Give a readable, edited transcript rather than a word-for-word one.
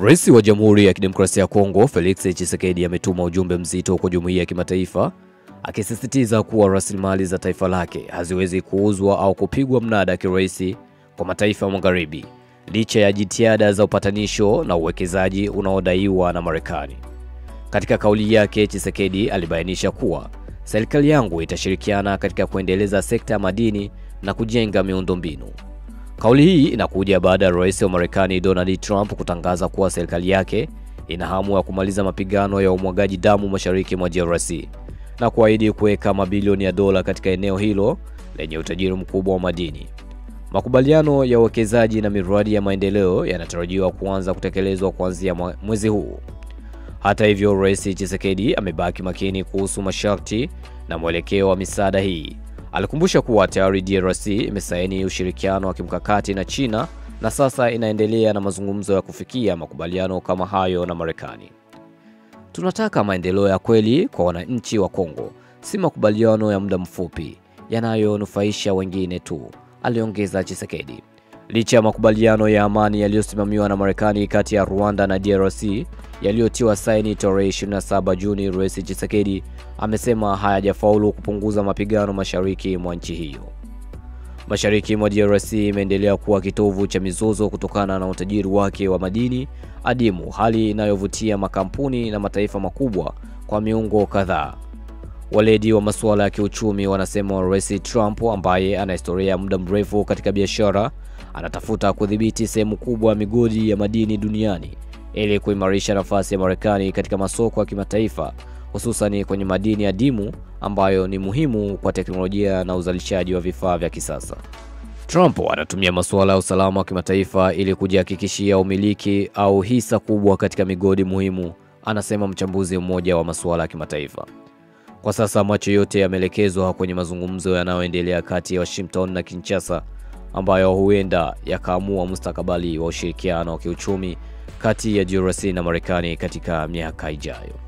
Rais wa Jamhuri ya Kidemokrasia ya Kongo Felix Tshisekedi ametuma ujumbe mzito kwa jumuiya ya kimataifa akisisitiza kuwa rasilimali za taifa lake haziwezi kuuzwa au kupigwa mnada kirahisi kwa mataifa magharibi, licha ya jitihada za upatanisho na uwekezaji unaodaiwa na Marekani. Katika kauli yake, Tshisekedi alibainisha kuwa serikali yangu itashirikiana katika kuendeleza sekta ya madini na kujenga miundombinu. Kauli hii inakuja baada ya Rais wa Marekani Donald Trump kutangaza kuwa serikali yake ina hamu ya kumaliza mapigano ya umwagaji damu mashariki mwa DRC na kuahidi kuweka mabilioni ya dola katika eneo hilo lenye utajiri mkubwa wa madini. Makubaliano ya uwekezaji na miradi ya maendeleo yanatarajiwa kuanza kutekelezwa kuanzia mwezi huu. Hata hivyo, Rais Tshisekedi amebaki makini kuhusu masharti na mwelekeo wa misaada hii. Alikumbusha kuwa tayari DRC imesaini ushirikiano wa kimkakati na China na sasa inaendelea na mazungumzo ya kufikia makubaliano kama hayo na Marekani. Tunataka maendeleo ya kweli kwa wananchi wa Kongo, si makubaliano ya muda mfupi yanayonufaisha wengine tu, aliongeza Tshisekedi. Licha ya makubaliano ya amani yaliyosimamiwa na Marekani kati ya Rwanda na DRC yaliyotiwa saini tarehe 27 Juni, Rais Tshisekedi amesema hayajafaulu kupunguza mapigano mashariki mwa nchi hiyo. Mashariki mwa DRC imeendelea kuwa kitovu cha mizozo kutokana na utajiri wake wa madini adimu, hali inayovutia makampuni na mataifa makubwa kwa miongo kadhaa. Waledi wa masuala ya kiuchumi wanasema Rais Trump, ambaye ana historia ya muda mrefu katika biashara, anatafuta kudhibiti sehemu kubwa ya migodi ya madini duniani ili kuimarisha nafasi ya Marekani katika masoko ya kimataifa, hususan kwenye madini adimu ambayo ni muhimu kwa teknolojia na uzalishaji wa vifaa vya kisasa. Trump anatumia masuala ya usalama wa kimataifa ili kujihakikishia umiliki au hisa kubwa katika migodi muhimu, anasema mchambuzi mmoja wa masuala ya kimataifa. Kwa sasa macho yote yameelekezwa kwenye mazungumzo yanayoendelea kati ya Washington na Kinshasa, ambayo huenda yakaamua mustakabali wa ushirikiano wa kiuchumi kati ya DRC na Marekani katika miaka ijayo.